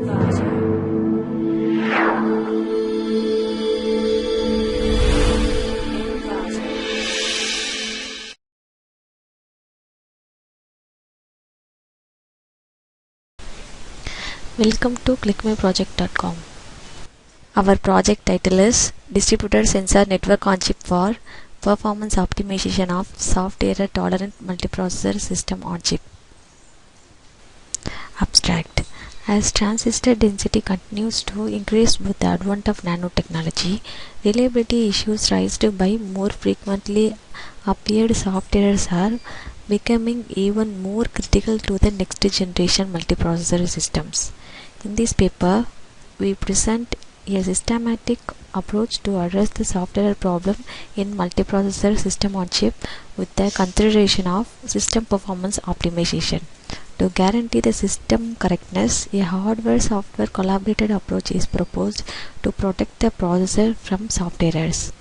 Welcome to clickmyproject.com. Our project title is Distributed Sensor Network on Chip for Performance Optimization of Soft Error Tolerant Multiprocessor System on Chip. Abstract. As transistor density continues to increase with the advent of nanotechnology, reliability issues raised by more frequently appeared soft errors are becoming even more critical to the next generation multiprocessor systems. In this paper, we present a systematic approach to address the soft error problem in multiprocessor system on chip with the consideration of system performance optimization. To guarantee the system correctness, a hardware-software collaborated approach is proposed to protect the processor from soft errors.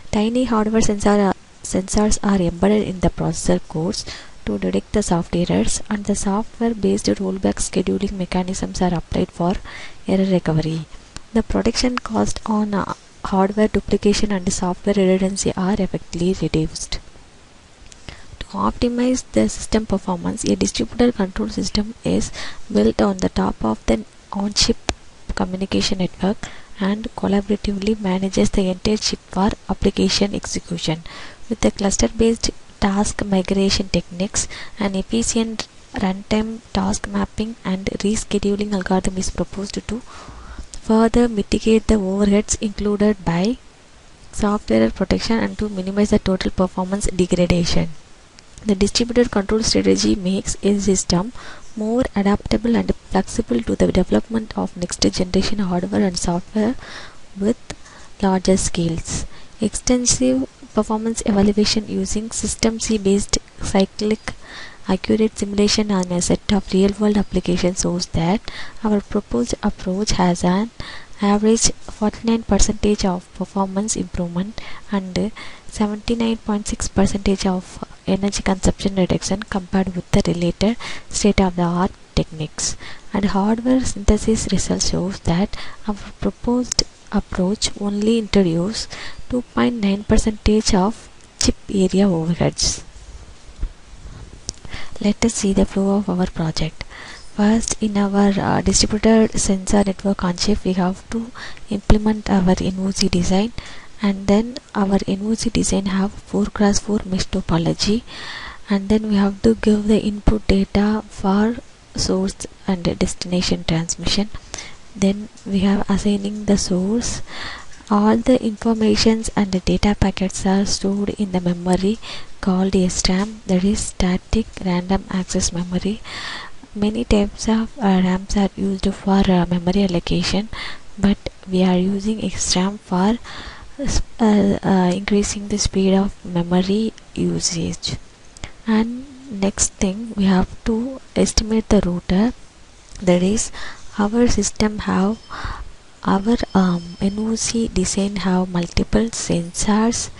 Tiny hardware sensors are embedded in the processor cores to detect the soft errors, and the software-based rollback scheduling mechanisms are applied for error recovery. The protection cost on hardware duplication and software redundancy are effectively reduced. To optimize the system performance, a distributed control system is built on the top of the on-chip communication network and collaboratively manages the entire chip for application execution. With the cluster-based task migration techniques, an efficient runtime task mapping and rescheduling algorithm is proposed to further mitigate the overheads included by software protection and to minimize the total performance degradation. The distributed control strategy makes a system more adaptable and flexible to the development of next generation hardware and software with larger scales. Extensive performance evaluation using System C based cyclic accurate simulation on a set of real-world applications shows that our proposed approach has an average 49% of performance improvement and 79.6% of energy consumption reduction compared with the related state-of-the-art techniques. And hardware synthesis results shows that our proposed approach only introduces 2.9% of chip area overheads. Let us see the flow of our project. First, in our distributed sensor network on chip, we have to implement our NOC design, and then our NOC design have 4x4 mesh topology, and then we have to give the input data for source and destination transmission. Then we have assigning the source. All the informations and the data packets are stored in the memory called SRAM, that is static random access memory. Many types of RAMs are used for memory allocation, but we are using SRAM for increasing the speed of memory usage. And next thing, we have to estimate the router, that is our system have our NOC design have multiple sensors,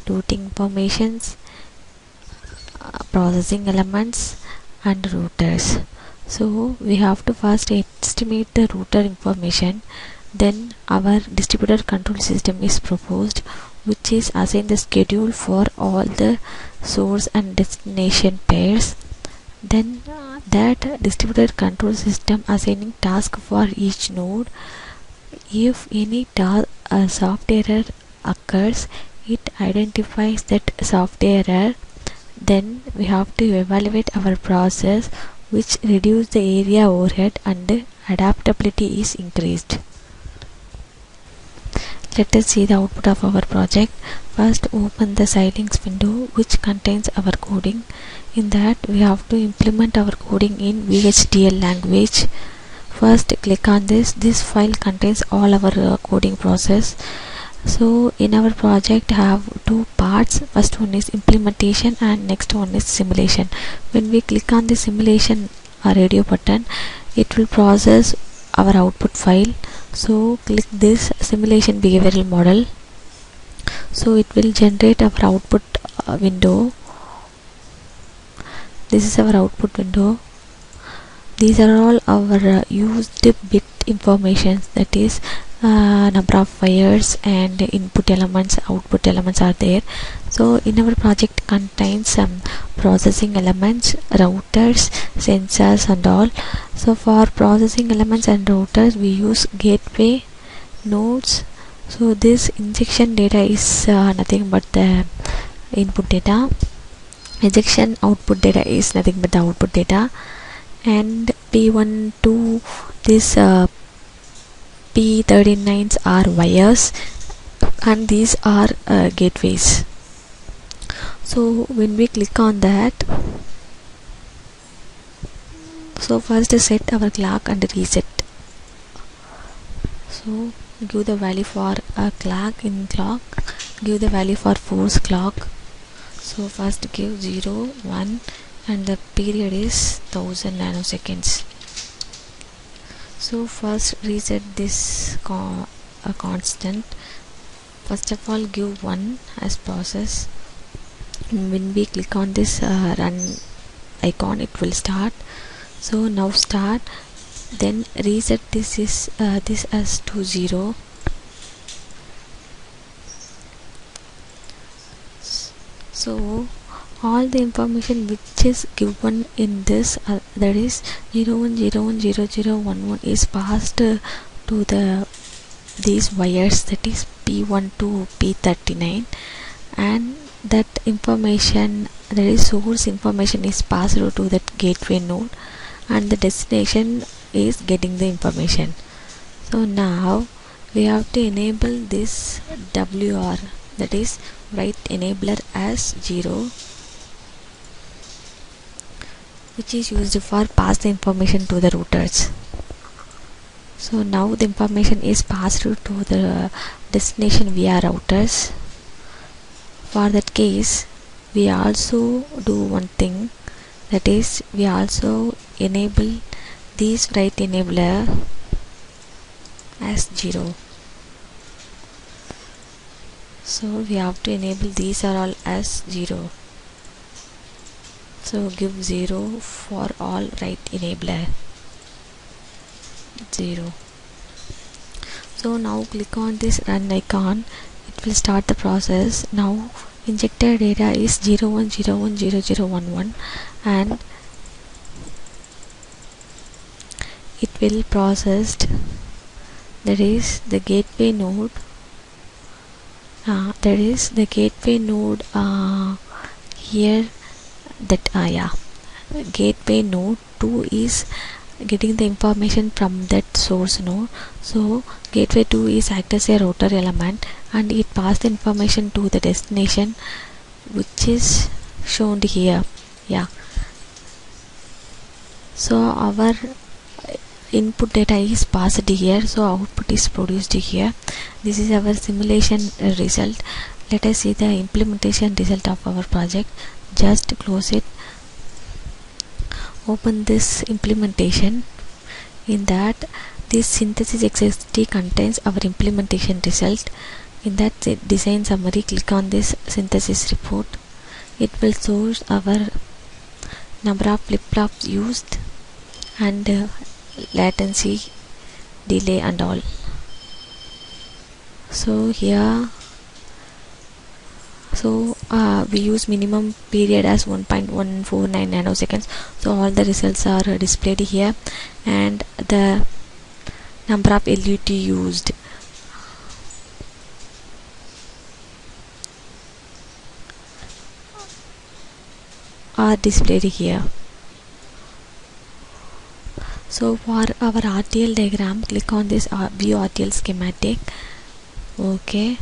routing informations, processing elements and routers. So we have to first estimate the router information, then our distributed control system is proposed, which is assign the schedule for all the source and destination pairs. Then that distributed control system assigning task for each node. If any soft error occurs, it identifies that soft error. Then we have to evaluate our process, which reduce the area overhead and adaptability is increased. Let us see the output of our project. First, open the Xilinx window which contains our coding. In that, we have to implement our coding in VHDL language. First, click on this. This file contains all our coding process. So in our project have two parts. First one is implementation and next one is simulation. When we click on the simulation radio button, it will process our output file. So click this simulation behavioral model. So it will generate our output window. This is our output window. these are all our used bit information, that is number of wires and input elements, output elements are there. So in our project contains some processing elements, routers, sensors and all. So for processing elements and routers we use gateway nodes. So this injection data is nothing but the input data, ejection output data is nothing but the output data, and P1 to this P39s are wires, and these are gateways. So when we click on that, so first set our clock and reset. So give the value for a clock in clock, give the value for force clock. So first give 0, 1 and the period is 1000 nanoseconds. So first reset this a constant. First of all give 1 as process. When we click on this run icon it will start. So now start, then reset this is this as to 0. So all the information which is given in this that is 01010011 is passed to the these wires, that is P1 to P39, and that information, that is source information, is passed to that gateway node and the destination is getting the information. So now we have to enable this WR, that is write enabler as 0, which is used for pass the information to the routers. So now the information is passed to the destination via routers. For that case we also do one thing, that is we also enable this write enabler as 0. So we have to enable these are all as 0. So give 0 for all write enabler 0. So now click on this run icon, it will start the process. Now injected data is 01010011 and it will processed, that is the gateway node, here, that gateway node 2 is getting the information from that source node. So gateway 2 is act as a router element and it passed the information to the destination, which is shown here. So our input data is passed here, so output is produced here. This is our simulation result. Let us see the implementation result of our project. Just close it, open this implementation. In that, this synthesis XST contains our implementation result. In that design summary, click on this synthesis report. It will show our number of flip-flops used and latency, delay and all. So here, we use minimum period as 1.149 nanoseconds. So all the results are displayed here, and the number of LUT used. Are displayed here. So for our RTL diagram, click on this view RTL schematic. Okay.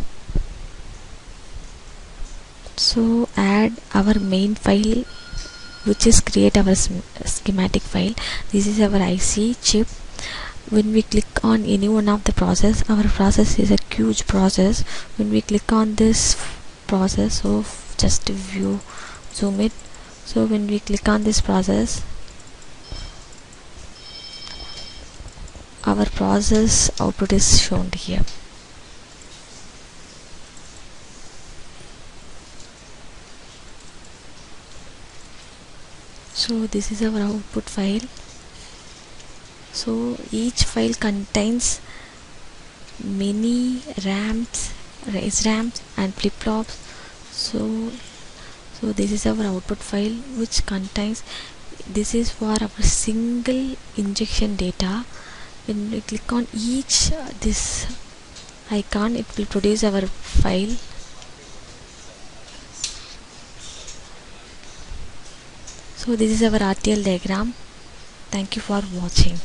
So add our main file, which is create our schematic file. This is our IC chip. When we click on any one of the process, our process is a huge process. When we click on this process, so just view, zoom it. So when we click on this process, our process output is shown here. So this is our output file. So each file contains many RAMs and flip-flops. So this is our output file which contains, this is for our single injection data. When we click on each this icon, it will produce our file. So this is our RTL diagram. Thank you for watching.